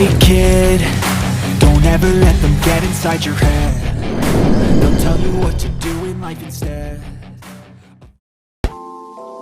Hey kid, don't ever let them get inside your head. They'll tell you what to do in life instead.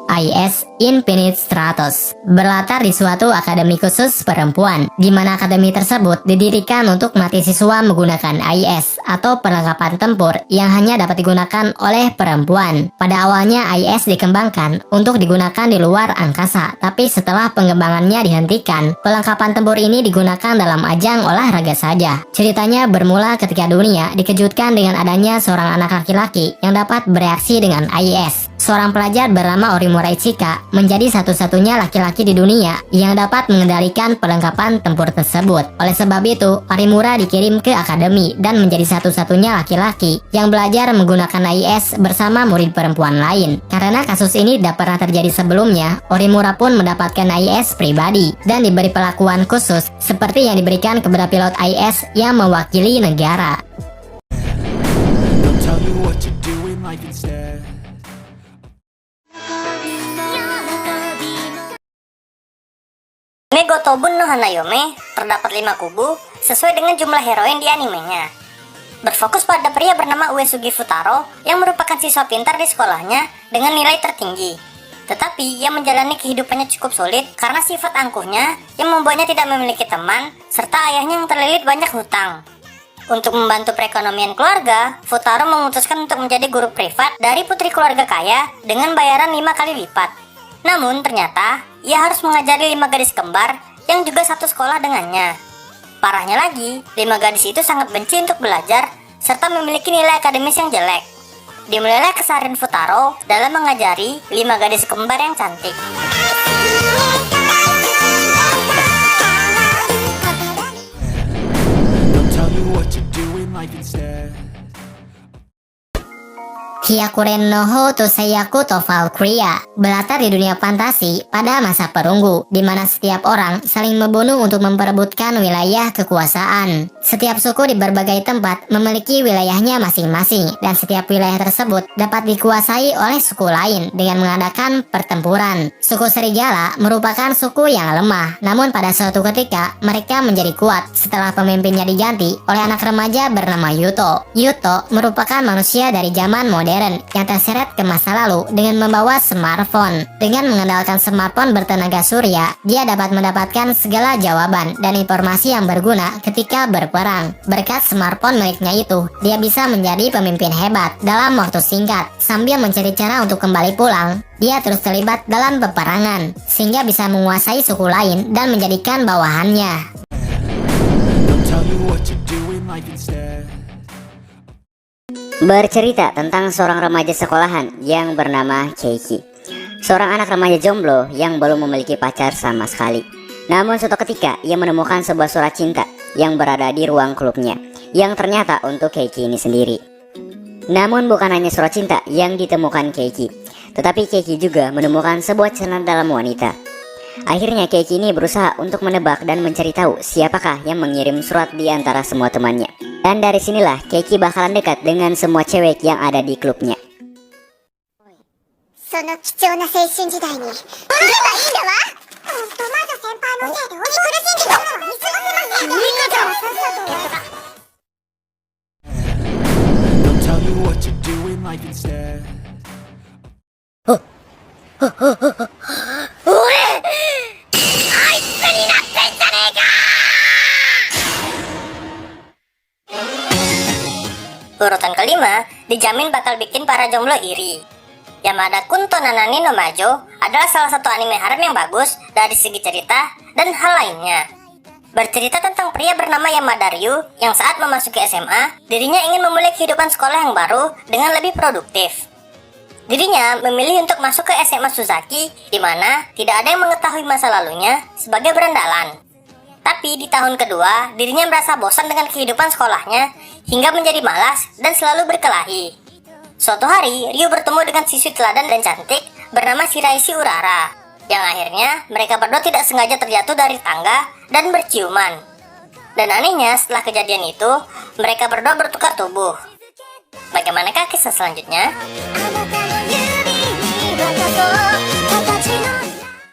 IS Infinite Stratos berlatar di suatu akademi khusus perempuan, di mana akademi tersebut didirikan untuk melatih siswa menggunakan IS atau perlengkapan tempur yang hanya dapat digunakan oleh perempuan. Pada awalnya IS dikembangkan untuk digunakan di luar angkasa, tapi setelah pengembangannya dihentikan, perlengkapan tempur ini digunakan dalam ajang olahraga saja. Ceritanya bermula ketika dunia dikejutkan dengan adanya seorang anak laki-laki yang dapat bereaksi dengan IS. Seorang pelajar bernama Orimura Ichika menjadi satu-satunya laki-laki di dunia yang dapat mengendalikan perlengkapan tempur tersebut. Oleh sebab itu, Orimura dikirim ke akademi dan menjadi satu-satunya laki-laki yang belajar menggunakan IS bersama murid perempuan lain. Karena kasus ini tidak pernah terjadi sebelumnya, Orimura pun mendapatkan IS pribadi dan diberi perlakuan khusus seperti yang diberikan kepada pilot IS yang mewakili negara. They'll tell you what to do in life instead. Megotobun no Hanayome terdapat 5 kubu sesuai dengan jumlah heroin di animenya. Berfokus pada pria bernama Uesugi Futaro yang merupakan siswa pintar di sekolahnya dengan nilai tertinggi. Tetapi ia menjalani kehidupannya cukup sulit karena sifat angkuhnya yang membuatnya tidak memiliki teman serta ayahnya yang terlilit banyak hutang. Untuk membantu perekonomian keluarga, Futaro memutuskan untuk menjadi guru privat dari putri keluarga kaya dengan bayaran 5 kali lipat. Namun ternyata ia harus mengajari 5 gadis kembar yang juga satu sekolah dengannya. Parahnya lagi, 5 gadis itu sangat benci untuk belajar serta memiliki nilai akademis yang jelek. Dimulailah keseharian Futaro dalam mengajari 5 gadis kembar yang cantik. They'll tell you what to do in life instead. Hyakuren no Hou to Seiyaku to Valkyria berlatar di dunia fantasi pada masa perunggu, di mana setiap orang saling membunuh untuk memperebutkan wilayah kekuasaan. Setiap suku di berbagai tempat memiliki wilayahnya masing-masing, dan setiap wilayah tersebut dapat dikuasai oleh suku lain dengan mengadakan pertempuran. Suku Serigala merupakan suku yang lemah, namun pada suatu ketika mereka menjadi kuat setelah pemimpinnya diganti oleh anak remaja bernama Yuto. Yuto merupakan manusia dari zaman modern yang terseret ke masa lalu dengan membawa smartphone. Dengan mengandalkan smartphone bertenaga surya, dia dapat mendapatkan segala jawaban dan informasi yang berguna ketika berperang. Berkat smartphone miliknya itu, dia bisa menjadi pemimpin hebat dalam waktu singkat. Sambil mencari cara untuk kembali pulang, dia terus terlibat dalam peperangan, sehingga bisa menguasai suku lain dan menjadikan bawahannya. They'll tell you what to do in life instead. Bercerita tentang seorang remaja sekolahan yang bernama Keiki. Seorang anak remaja jomblo yang belum memiliki pacar sama sekali. Namun suatu ketika ia menemukan sebuah surat cinta yang berada di ruang klubnya, yang ternyata untuk Keiki ini sendiri. Namun bukan hanya surat cinta yang ditemukan Keiki, tetapi Keiki juga menemukan sebuah cerita dalam wanita. Akhirnya Keiki ini berusaha untuk menebak dan mencari tahu siapakah yang mengirim surat di antara semua temannya. Dan dari sinilah Keiki bakalan dekat dengan semua cewek yang ada di klubnya. その貴重な青春時代に見ればいいんだわ。ほんと魔女先輩のせいでお苦しんでいるのは見過ごせません。ミカちゃんはさっさとやった。 They'll tell you what to do in life instead. Urutan kelima dijamin bakal bikin para jomblo iri. Yamada Kun to Nanani no Majo adalah salah satu anime harem yang bagus dari segi cerita dan hal lainnya. Bercerita tentang pria bernama Yamada Ryu yang saat memasuki SMA, dirinya ingin memulai kehidupan sekolah yang baru dengan lebih produktif. Dirinya memilih untuk masuk ke SMA Suzaki, di mana tidak ada yang mengetahui masa lalunya sebagai berandalan. Tapi di tahun kedua, dirinya merasa bosan dengan kehidupan sekolahnya hingga menjadi malas dan selalu berkelahi. Suatu hari, Ryu bertemu dengan siswi teladan dan cantik bernama Shiraishi Urara, yang akhirnya mereka berdua tidak sengaja terjatuh dari tangga dan berciuman. Dan anehnya, setelah kejadian itu, mereka berdua bertukar tubuh. Bagaimanakah kisah selanjutnya? あなたの指に渡そう